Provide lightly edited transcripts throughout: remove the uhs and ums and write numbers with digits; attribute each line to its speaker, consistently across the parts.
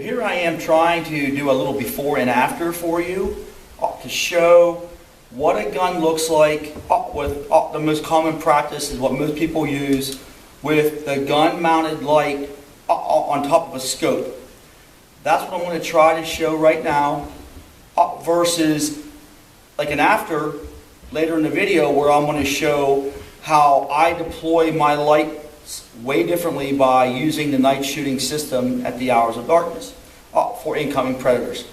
Speaker 1: Here I am trying to do a little before and after for you to show what a gun looks like with the most common practice is what most people use with the gun mounted light on top of a scope. That's what I'm going to try to show right now versus like an after later in the video where I'm going to show how I deploy my lights way differently by using the night shooting system at the hours of darkness for incoming predators.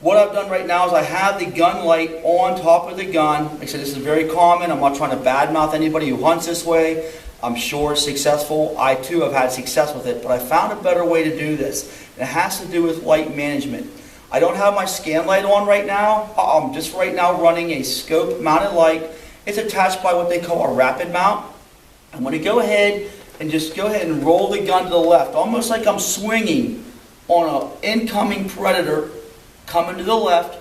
Speaker 1: What I've done right now is I have the gun light on top of the gun. Like I said, this is very common. I'm not trying to badmouth anybody who hunts this way. I'm sure it's successful. I too have had success with it, but I found a better way to do this. It has to do with light management. I don't have my scan light on right now. I'm just right now running a scope mounted light. It's attached by what they call a rapid mount. I'm going to go ahead and roll the gun to the left, almost like I'm swinging on an incoming predator coming to the left.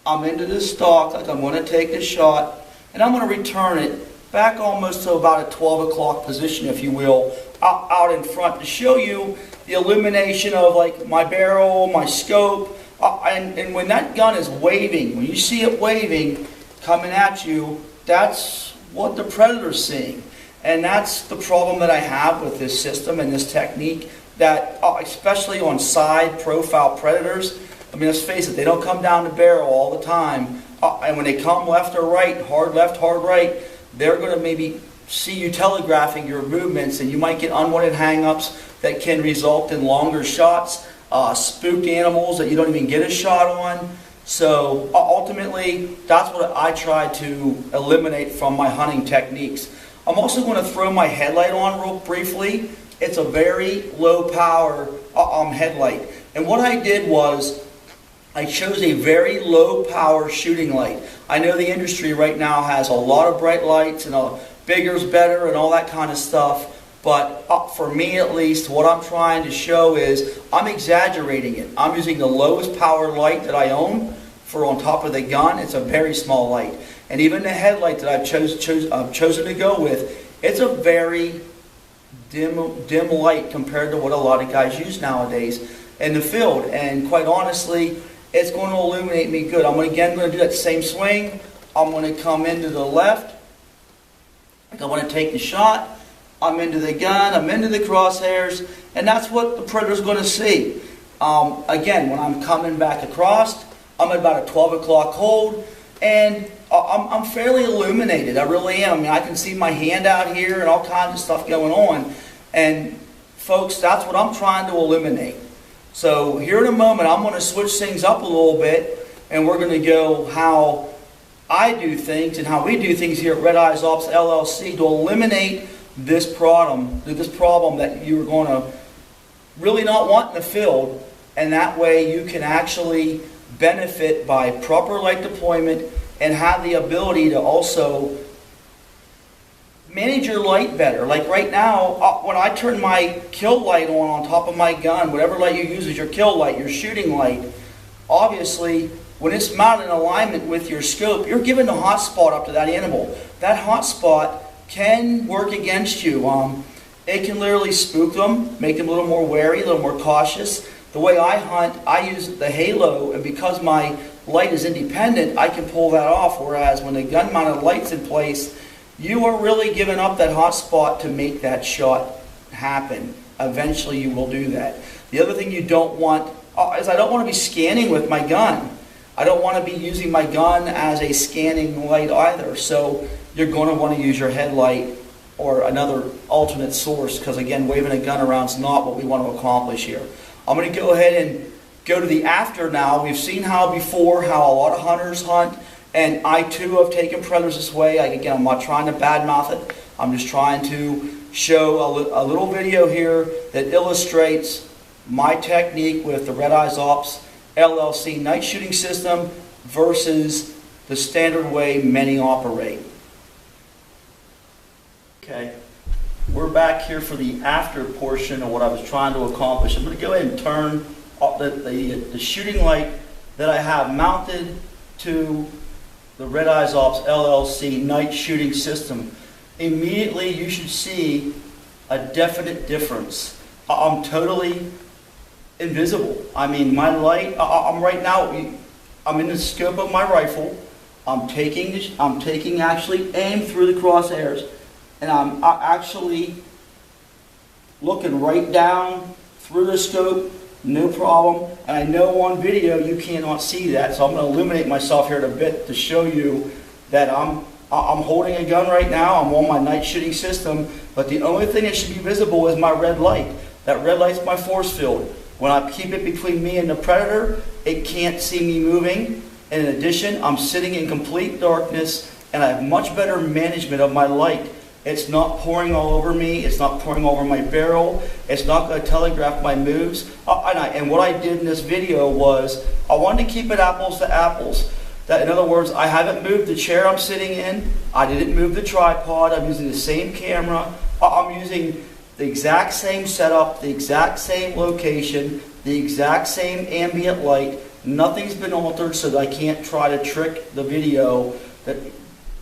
Speaker 1: I'm into the stock like I'm going to take the shot, and I'm going to return it back almost to about a 12 o'clock position, if you will, out in front to show you the illumination of like my barrel, my scope, and when that gun is waving, when you see it waving coming at you, that's what the predator's seeing. And that's the problem that I have with this system and this technique that, especially on side profile predators, I mean, let's face it, they don't come down the barrel all the time. And when they come left or right, hard left, hard right, they're going to maybe see you telegraphing your movements, and you might get unwanted hang-ups that can result in longer shots, spooked animals that you don't even get a shot on. So ultimately, that's what I try to eliminate from my hunting techniques. I'm also going to throw my headlight on real briefly. It's a very low power headlight. And what I did was I chose a very low power shooting light. I know the industry right now has a lot of bright lights and bigger's better and all that kind of stuff. But for me at least, what I'm trying to show is I'm exaggerating it. I'm using the lowest power light that I own for on top of the gun. It's a very small light. And even the headlight that I've chosen to go with, it's a very dim light compared to what a lot of guys use nowadays in the field. And quite honestly, it's going to illuminate me good. I'm again going to do that same swing. I'm going to come into the left. I want to take the shot. I'm into the gun. I'm into the crosshairs. And that's what the predator's going to see. Again, when I'm coming back across, I'm at about a 12 o'clock hold. And I'm fairly illuminated. I really am. I mean, I can see my hand out here and all kinds of stuff going on. And folks, that's what I'm trying to eliminate. So here in a moment, I'm going to switch things up a little bit, and we're going to go how I do things and how we do things here at Red Eyes Ops LLC to eliminate this problem that you're going to really not want in the field. And that way you can actually benefit by proper light deployment and have the ability to also manage your light better. Like right now, when I turn my kill light on top of my gun, whatever light you use is your kill light, your shooting light, obviously when it's mounted in alignment with your scope, you're giving the hot spot up to that animal. That hot spot can work against you. It can literally spook them, make them a little more wary, a little more cautious. The way I hunt, I use the halo, and because my light is independent, I can pull that off, whereas when the gun-mounted light's in place, you are really giving up that hot spot to make that shot happen. Eventually you will do that. The other thing you don't want is I don't want to be scanning with my gun. I don't want to be using my gun as a scanning light either. So you're going to want to use your headlight or another alternate source, because again, waving a gun around is not what we want to accomplish here. I'm going to go ahead and go to the after now. We've seen how before how a lot of hunters hunt, and I too have taken predators this way. Again, I'm not trying to badmouth it. I'm just trying to show a little video here that illustrates my technique with the Red Eyes Ops LLC night shooting system versus the standard way many operate. Okay, we're back here for the after portion of what I was trying to accomplish. I'm going to go ahead and turn the shooting light that I have mounted to the Red Eyes Ops LLC night shooting system. Immediately you should see a definite difference. I'm totally invisible. I mean, my light, I'm right now, I'm in the scope of my rifle. I'm taking actually aim through the crosshairs, and I'm actually looking right down through the scope, no problem. And I know on video you cannot see that, so I'm going to illuminate myself here in a bit to show you that I'm holding a gun right now. I'm on my night shooting system, but the only thing that should be visible is my red light. That red light's my force field. When I keep it between me and the predator, it can't see me moving. And in addition, I'm sitting in complete darkness, and I have much better management of my light. It's not pouring all over me. It's not pouring over my barrel. It's not going to telegraph my moves. And what I did in this video was I wanted to keep it apples to apples. That, in other words, I haven't moved the chair I'm sitting in. I didn't move the tripod. I'm using the same camera. I'm using the exact same setup, the exact same location, the exact same ambient light. Nothing's been altered, so that I can't try to trick the video. That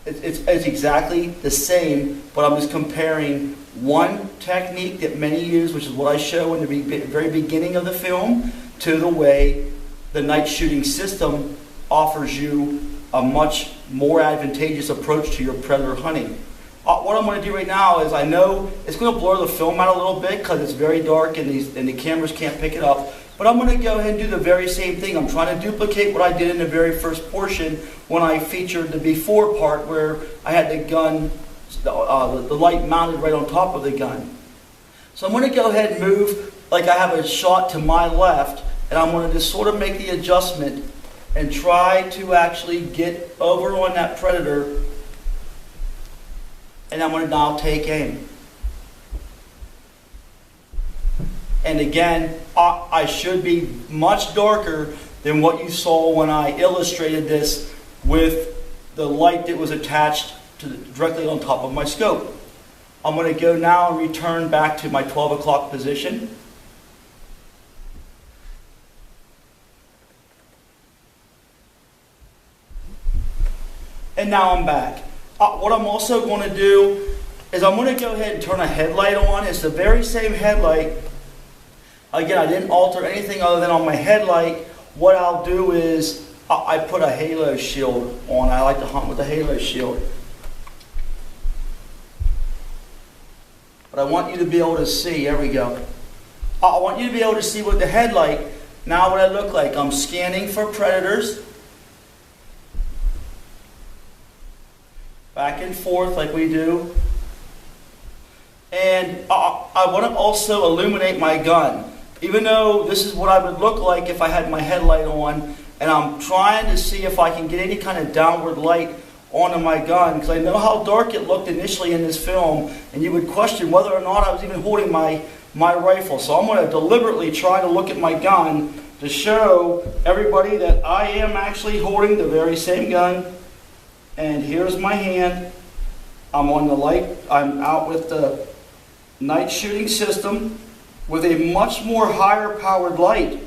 Speaker 1: it's exactly the same, but I'm just comparing one technique that many use, which is what I show in the very beginning of the film, to the way the night shooting system offers you a much more advantageous approach to your predator hunting. What I'm going to do right now is, I know it's going to blur the film out a little bit because it's very dark and the cameras can't pick it up, but I'm going to go ahead and do the very same thing. I'm trying to duplicate what I did in the very first portion when I featured the before part where I had the gun, the light mounted right on top of the gun. So I'm going to go ahead and move like I have a shot to my left, and I'm going to just sort of make the adjustment and try to actually get over on that predator, and I'm going to now take aim. And again, I should be much darker than what you saw when I illustrated this with the light that was attached directly on top of my scope. I'm going to go now and return back to my 12 o'clock position. And now I'm back. What I'm also going to do is I'm going to go ahead and turn a headlight on. It's the very same headlight. Again, I didn't alter anything other than on my headlight. What I'll do is I put a halo shield on. I like to hunt with a halo shield. But I want you to be able to see. There we go. I want you to be able to see with the headlight now what I look like. I'm scanning for predators. Back and forth like we do. And I want to also illuminate my gun. Even though this is what I would look like if I had my headlight on, and I'm trying to see if I can get any kind of downward light onto my gun, because I know how dark it looked initially in this film, and you would question whether or not I was even holding my rifle. So I'm going to deliberately try to look at my gun to show everybody that I am actually holding the very same gun. And here's my hand. I'm on the light. I'm out with the night shooting system with a much more higher powered light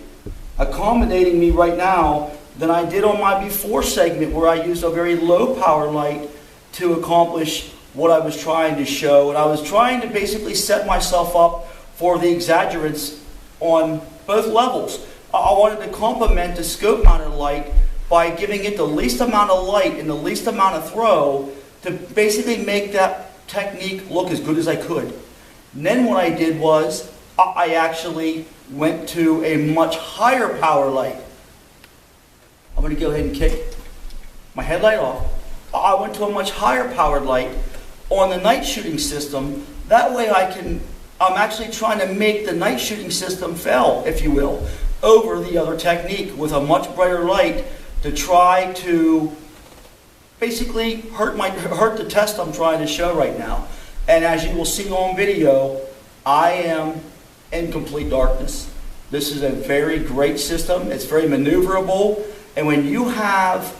Speaker 1: accommodating me right now than I did on my before segment, where I used a very low power light to accomplish what I was trying to show. And I was trying to basically set myself up for the exaggerants on both levels. I wanted to complement the scope mounted light by giving it the least amount of light and the least amount of throw to basically make that technique look as good as I could. And then what I did was I actually went to a much higher power light. I'm going to go ahead and kick my headlight off. I went to a much higher powered light on the night shooting system. That way I'm actually trying to make the night shooting system fail, if you will, over the other technique with a much brighter light to try to basically hurt the test I'm trying to show right now. And as you will see on video, I am in complete darkness. This is a very great system. It's very maneuverable. And when you have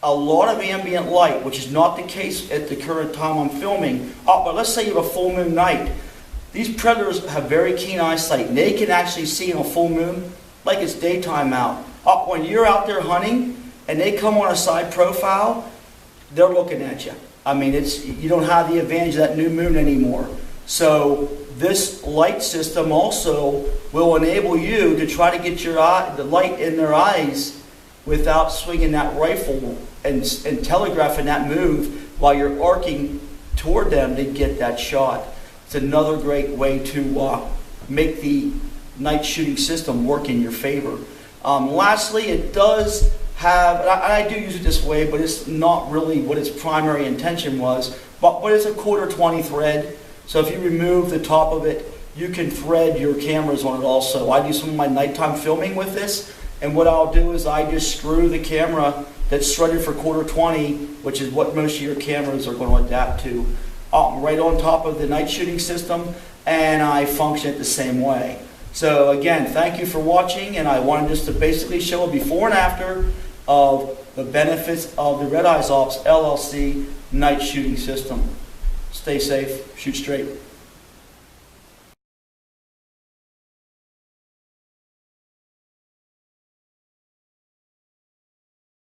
Speaker 1: a lot of ambient light, which is not the case at the current time I'm filming, but let's say you have a full moon night. These predators have very keen eyesight, and they can actually see in a full moon like it's daytime out. When you're out there hunting and they come on a side profile, they're looking at you. I mean, you don't have the advantage of that new moon anymore. So this light system also will enable you to try to get the light in their eyes without swinging that rifle and telegraphing that move while you're arcing toward them to get that shot. It's another great way to make the night shooting system work in your favor. Lastly, it does have, and I do use it this way, but it's not really what its primary intention was, but it's a 1/4-20 thread. So if you remove the top of it, you can thread your cameras on it also. I do some of my nighttime filming with this, and what I'll do is I just screw the camera that's threaded for 1/4-20, which is what most of your cameras are going to adapt to, right on top of the night shooting system, and I function it the same way. So again, thank you for watching, and I wanted just to basically show a before and after of the benefits of the Red Eyes Ops LLC night shooting system. Stay safe, shoot straight.